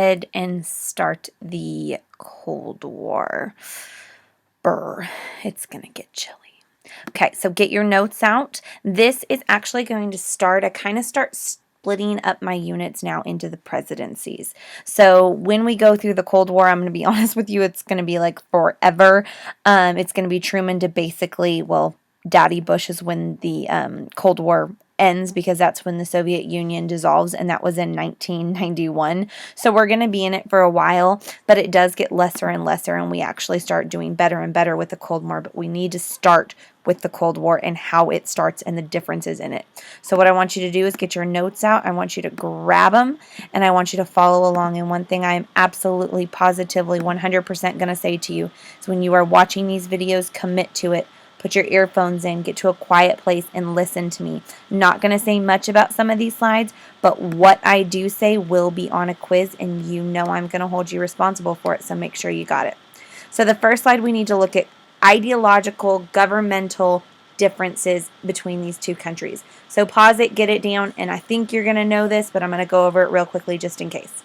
ahead and start the Cold War. Brr, it's going to get chilly. Okay, so get your notes out. This is actually going to start, I kind of start splitting up my units now into the presidencies. So when we go through the Cold War, I'm going to be honest with you, it's going to be like forever. It's going to be Truman to basically, well, Daddy Bush is when the Cold War ends, because that's when the Soviet Union dissolves, and that was in 1991. So we're going to be in it for a while, but it does get lesser and lesser, and we actually start doing better and better with the Cold War, but we need to start with the Cold War and how it starts and the differences in it. So what I want you to do is get your notes out. I want you to grab them, and I want you to follow along. And one thing I am absolutely, positively, 100% going to say to you is when you are watching these videos, commit to it. Put your earphones in, get to a quiet place, and listen to me. I'm not going to say much about some of these slides, but what I do say will be on a quiz, and you know I'm going to hold you responsible for it, so make sure you got it. So the first slide, we need to look at ideological, governmental differences between these two countries. So pause it, get it down, and I think you're going to know this, but I'm going to go over it real quickly just in case.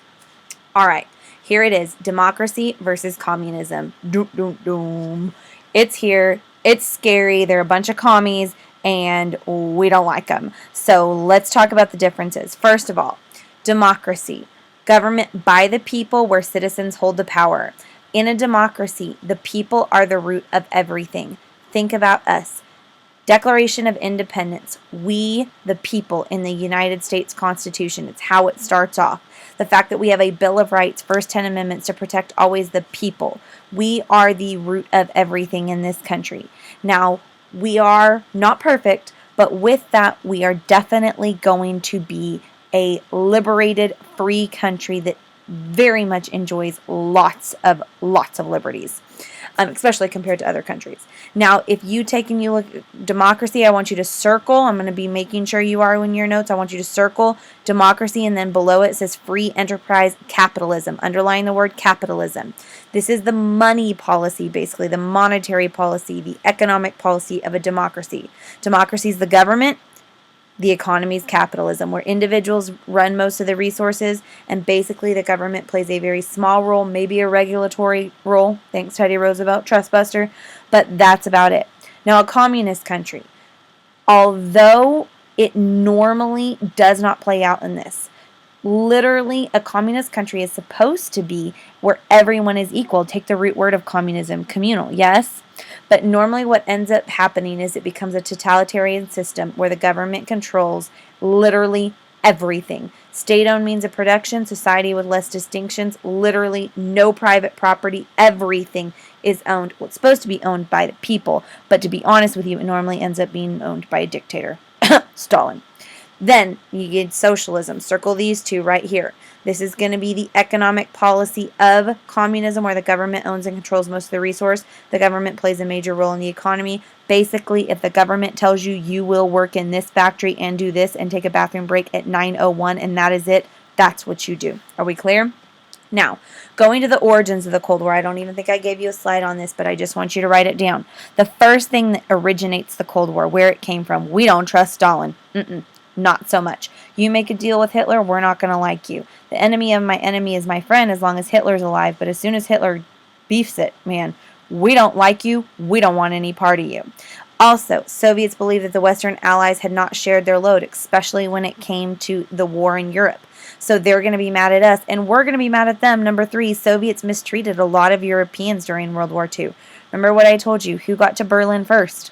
All right, here it is. Democracy versus communism. Doom, doom, doom. It's here. It's scary. They're a bunch of commies, and we don't like them. So let's talk about the differences. First of all, democracy. Government by the people, where citizens hold the power. In a democracy, the people are the root of everything. Think about us. Declaration of Independence. We, the people, in the United States Constitution. It's how it starts off. The fact that we have a Bill of Rights, first 10 amendments to protect always the people. We are the root of everything in this country. Now, we are not perfect, but with that, we are definitely going to be a liberated, free country that very much enjoys lots of liberties, especially compared to other countries. Now, if you take and you look at democracy, I want you to circle. I'm going to be making sure you are in your notes. I want you to circle democracy, and then below it says free enterprise capitalism. Underline the word capitalism. This is the money policy, basically, the monetary policy, the economic policy of a democracy. Democracy is the government. The economy is capitalism, where individuals run most of the resources, and basically the government plays a very small role, maybe a regulatory role. Thanks, Teddy Roosevelt, trustbuster, but that's about it. Now, a communist country, although it normally does not play out in this, literally, a communist country is supposed to be where everyone is equal. Take the root word of communism, communal, yes? But normally what ends up happening is it becomes a totalitarian system where the government controls literally everything. State-owned means of production, society with less distinctions, literally no private property, everything is owned. Well, it's supposed to be owned by the people, but to be honest with you, it normally ends up being owned by a dictator, Stalin. Then you get socialism. Circle these two right here. This is going to be the economic policy of communism, where the government owns and controls most of the resource. The government plays a major role in the economy. Basically, if the government tells you you will work in this factory and do this and take a bathroom break at 9:01 and that is it, that's what you do. Are we clear? Now, going to the origins of the Cold War, I don't even think I gave you a slide on this, but I just want you to write it down. The first thing that originates the Cold War, where it came from, we don't trust Stalin. Not so much. You make a deal with Hitler, we're not going to like you. The enemy of my enemy is my friend as long as Hitler's alive, but as soon as Hitler beefs it, man, we don't like you, we don't want any part of you. Also, Soviets believed that the Western Allies had not shared their load, especially when it came to the war in Europe. So they're going to be mad at us, and we're going to be mad at them. Number 3, Soviets mistreated a lot of Europeans during World War II. Remember what I told you? Who got to Berlin first?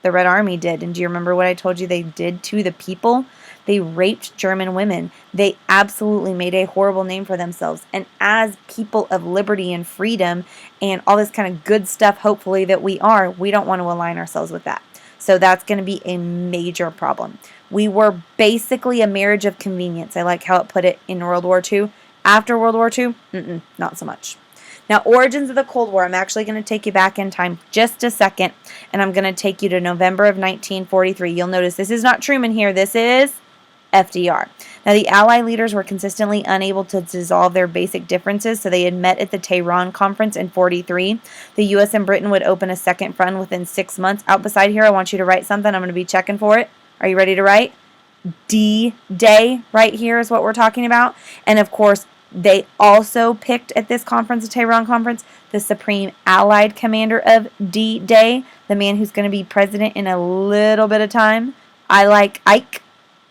The Red Army did. And do you remember what I told you they did to the people? They raped German women. They absolutely made a horrible name for themselves. And as people of liberty and freedom and all this kind of good stuff, hopefully, that we are, we don't want to align ourselves with that. So that's going to be a major problem. We were basically a marriage of convenience. I like how it put it in World War II. After World War II, not so much. Now, origins of the Cold War, I'm actually going to take you back in time just a second, and I'm going to take you to November of 1943. You'll notice this is not Truman here. This is FDR. Now, the Allied leaders were consistently unable to dissolve their basic differences, so they had met at the Tehran Conference in 43. The U.S. and Britain would open a second front within 6 months. Out beside here, I want you to write something. I'm going to be checking for it. Are you ready to write? D-Day right here is what we're talking about. And, of course, They also picked at this conference, the Tehran conference, the Supreme Allied Commander of D-Day, the man who's going to be president in a little bit of time. I like Ike,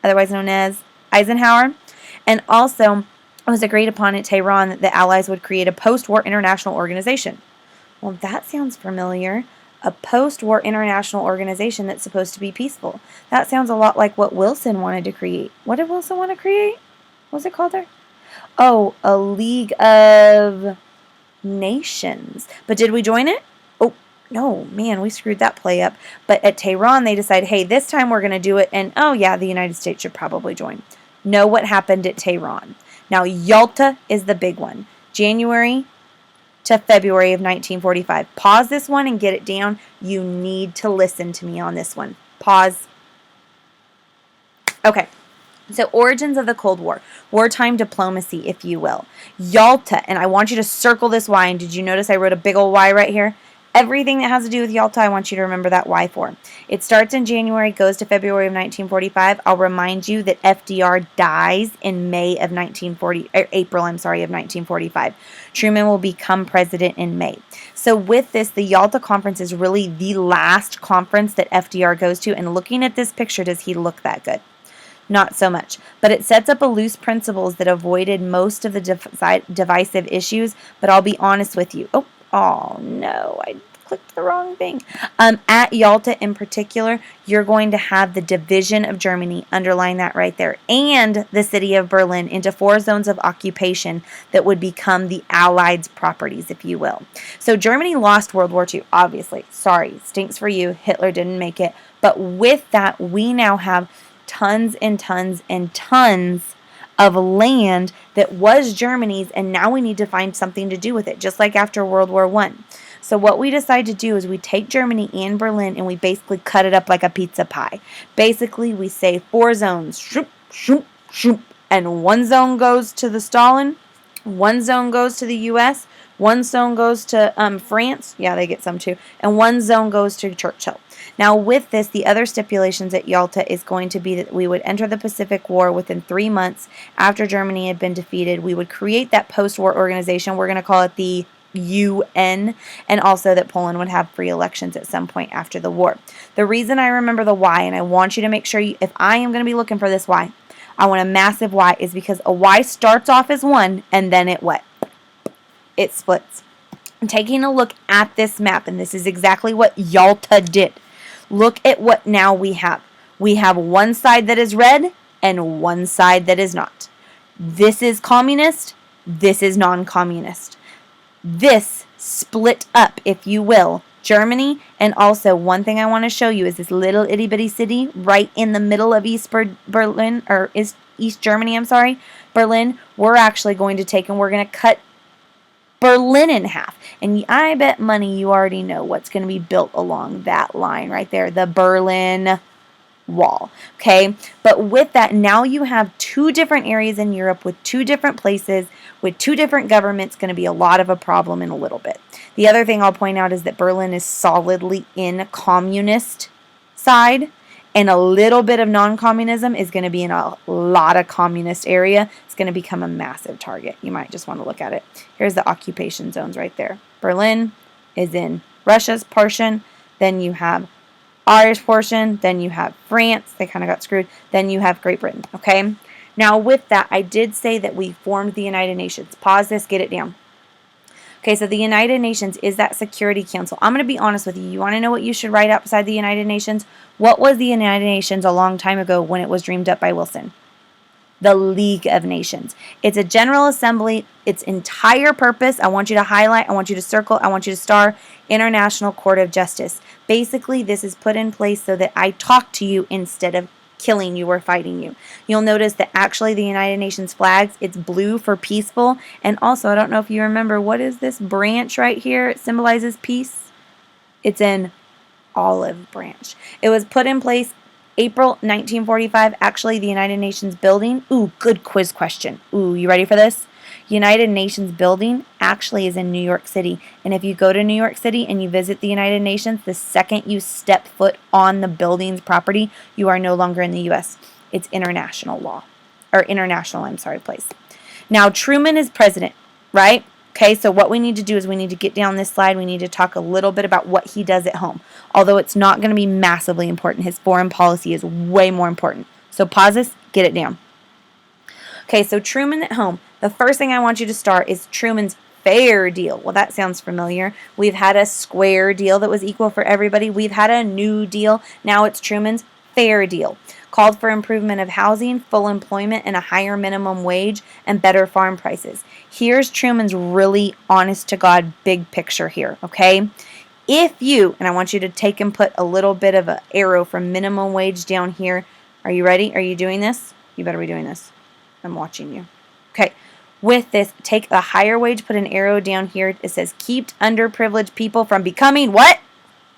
otherwise known as Eisenhower. And also, it was agreed upon at Tehran that the Allies would create a post-war international organization. Well, that sounds familiar. A post-war international organization that's supposed to be peaceful. That sounds a lot like what Wilson wanted to create. What did Wilson want to create? What was it called there? Oh, a League of Nations. But did we join it? Oh, no, man, we screwed that play up. But at Tehran, they decided, hey, this time we're going to do it. And, oh, yeah, the United States should probably join. Know what happened at Tehran. Now, Yalta is the big one. January to February of 1945. Pause this one and get it down. You need to listen to me on this one. Pause. Okay. So, origins of the Cold War, wartime diplomacy, if you will. Yalta, and I want you to circle this Y, and did you notice I wrote a big old Y right here? Everything that has to do with Yalta, I want you to remember that Y for. It starts in January, goes to February of 1945. I'll remind you that FDR dies in April of 1945. Truman will become president in May. So with this, the Yalta Conference is really the last conference that FDR goes to, and looking at this picture, does he look that good? Not so much. But it sets up a loose principles that avoided most of the divisive issues. But I'll be honest with you. Oh no, I clicked the wrong thing. At Yalta in particular, you're going to have the division of Germany, underline that right there, and the city of Berlin into 4 zones of occupation that would become the Allied properties, if you will. So Germany lost World War II, obviously. Sorry, stinks for you. Hitler didn't make it. But with that, we now have tons and tons and tons of land that was Germany's, and now we need to find something to do with it, just like after World War I. So what we decide to do is we take Germany and Berlin and we basically cut it up like a pizza pie. Basically, we say 4 zones, shoop, shoop, shoop, and 1 zone goes to the Stalin, 1 zone goes to the U.S., 1 zone goes to France, yeah, they get some too, and 1 zone goes to Churchill. Now, with this, the other stipulations at Yalta is going to be that we would enter the Pacific War within 3 months after Germany had been defeated. We would create that post-war organization. We're going to call it the UN, and also that Poland would have free elections at some point after the war. The reason I remember the Y, and I want you to make sure, if I am going to be looking for this Y, I want a massive Y, is because a Y starts off as 1, and then it what? It splits. I'm taking a look at this map, and this is exactly what Yalta did. Look at what now we have. We have 1 side that is red and 1 side that is not. This is communist. This is non-communist. This split up, if you will, Germany. And also, one thing I want to show you is this little itty bitty city right in the middle of East Berlin, or is East Germany, Berlin. We're actually going to take and we're going to cut Berlin in half. And I bet money you already know what's going to be built along that line right there, the Berlin Wall. Okay, but with that, now you have 2 different areas in Europe with 2 different places with 2 different governments. Going to be a lot of a problem in a little bit. The other thing I'll point out is that Berlin is solidly in communist side, and a little bit of non-communism is going to be in a lot of communist area. It's going to become a massive target. You might just want to look at it. Here's the occupation zones right there. Berlin is in Russia's portion. Then you have Irish portion. Then you have France. They kind of got screwed. Then you have Great Britain. Okay? Now with that, I did say that we formed the United Nations. Pause this. Get it down. Okay, so the United Nations is that Security Council. I'm going to be honest with you. You want to know what you should write outside the United Nations? What was the United Nations a long time ago when it was dreamed up by Wilson? The League of Nations. It's a General Assembly. Its entire purpose, I want you to highlight, I want you to circle, I want you to star, International Court of Justice. Basically, this is put in place so that I talk to you instead of killing you or fighting you. You'll notice that actually the United Nations flags, it's blue for peaceful. And also, I don't know if you remember, what is this branch right here? It symbolizes peace. It's an olive branch. It was put in place April 1945. Actually, the United Nations building. Ooh, good quiz question. Ooh, you ready for this? United Nations building actually is in New York City. And if you go to New York City and you visit the United Nations, the second you step foot on the building's property, you are no longer in the U.S. It's international law. Or international, place. Now, Truman is president, right? Okay, so what we need to do is we need to get down this slide. We need to talk a little bit about what he does at home. Although it's not going to be massively important, his foreign policy is way more important. So pause this, get it down. Okay, so Truman at home. The first thing I want you to start is Truman's fair deal. Well, that sounds familiar. We've had a square deal that was equal for everybody. We've had a new deal. Now it's Truman's fair deal. Called for improvement of housing, full employment, and a higher minimum wage, and better farm prices. Here's Truman's really honest to God big picture here, okay? If you, and I want you to take and put a little bit of an arrow from minimum wage down here. Are you ready? Are you doing this? You better be doing this. I'm watching you. Okay. With this, take a higher wage, put an arrow down here. It says, keep underprivileged people from becoming what?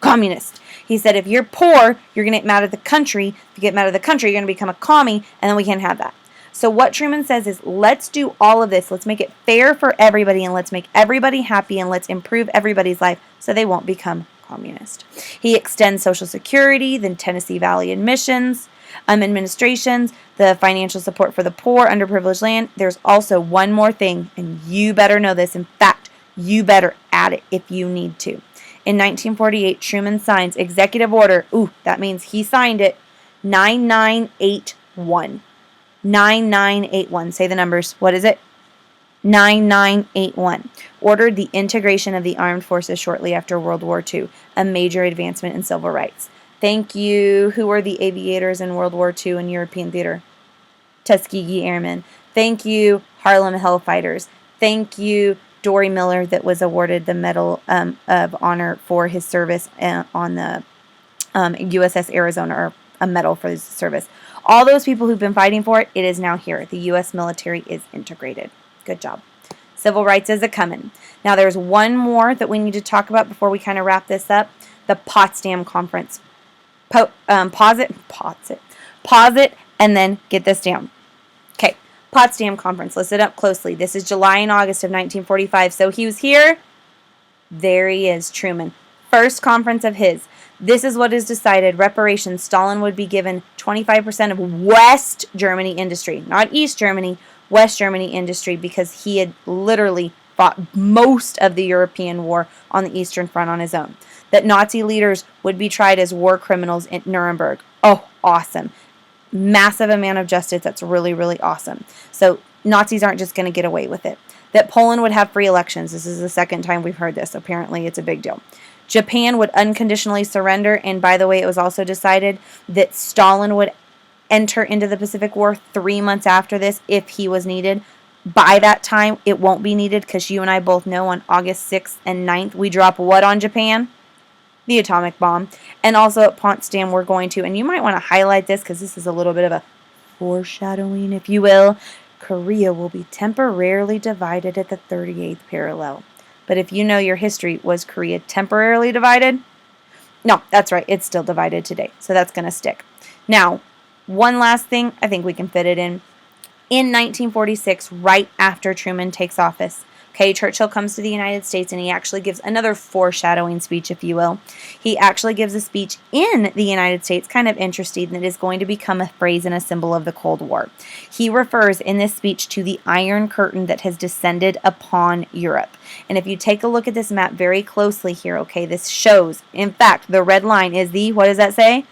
Communist. He said, if you're poor, you're going to get mad at the country. If you get mad at the country, you're going to become a commie, and then we can't have that. So what Truman says is, let's do all of this. Let's make it fair for everybody, and let's make everybody happy, and let's improve everybody's life so they won't become communist. He extends Social Security, the Tennessee Valley admissions, administrations, the financial support for the poor, underprivileged land. There's also one more thing, and you better know this. In fact, you better add it if you need to. In 1948, Truman signs Executive Order, that means he signed it, 9981. 9981. Say the numbers. What is it? 9981. Ordered the integration of the armed forces shortly after World War II, a major advancement in civil rights. Thank you. Who were the aviators in World War II in European theater? Tuskegee Airmen. Thank you, Harlem Hellfighters. Thank you, Dory Miller, that was awarded the Medal of Honor for his service on the USS Arizona, or a medal for his service. All those people who've been fighting for it, it is now here. The U.S. military is integrated. Good job. Civil rights is a-coming. Now, there's one more that we need to talk about before we kind of wrap this up. The Potsdam Conference. Pause it, and then get this down. Okay, Potsdam Conference. Listen up closely. This is July and August of 1945. So he was here. There he is, Truman. First conference of his. This is what is decided. Reparations. Stalin would be given 25% of West Germany industry. Not East Germany, West Germany industry, because he had literally fought most of the European war on the Eastern Front on his own. That Nazi leaders would be tried as war criminals in Nuremberg. Oh, awesome. Massive amount of justice. That's really, really awesome. So Nazis aren't just going to get away with it. That Poland would have free elections. This is the second time we've heard this. Apparently, it's a big deal. Japan would unconditionally surrender. And by the way, it was also decided that Stalin would enter into the Pacific War 3 months after this if he was needed. By that time, it won't be needed because you and I both know on August 6th and 9th, we drop what on Japan? The atomic bomb. And also at Potsdam, we're going to, and you might want to highlight this because this is a little bit of a foreshadowing, if you will. Korea will be temporarily divided at the 38th parallel. But if you know your history, was Korea temporarily divided? No, that's right. It's still divided today. So that's going to stick. Now, one last thing. I think we can fit it in. In 1946, right after Truman takes office, Churchill comes to the United States, and he actually gives another foreshadowing speech, if you will. He actually gives a speech in the United States, kind of interesting, that is going to become a phrase and a symbol of the Cold War. He refers in this speech to the Iron Curtain that has descended upon Europe. And if you take a look at this map very closely here, this shows, in fact, the red line is the, what does that say?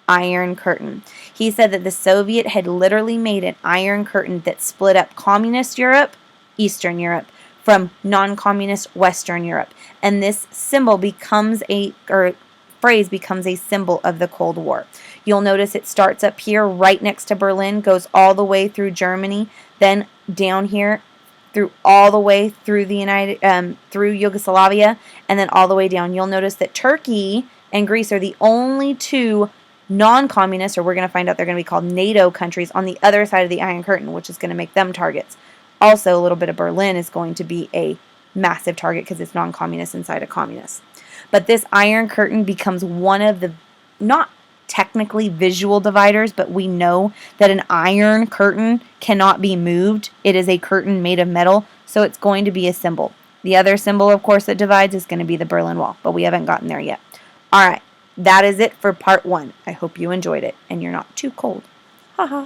Iron Curtain. He said that the Soviet had literally made an Iron Curtain that split up communist Europe, Eastern Europe, from non-communist Western Europe. And this symbol becomes phrase becomes a symbol of the Cold War. You'll notice it starts up here right next to Berlin, goes all the way through Germany, then down here through all the way through through Yugoslavia, and then all the way down. You'll notice that Turkey and Greece are the only two non-communist, or we're going to find out they're going to be called NATO countries, on the other side of the Iron Curtain, which is going to make them targets. Also, a little bit of Berlin is going to be a massive target because it's non-communist inside a communist. But this Iron Curtain becomes one of the, not technically visual dividers, but we know that an Iron Curtain cannot be moved. It is a curtain made of metal, so it's going to be a symbol. The other symbol, of course, that divides is going to be the Berlin Wall, but we haven't gotten there yet. All right, that is it for part 1. I hope you enjoyed it and you're not too cold. Haha.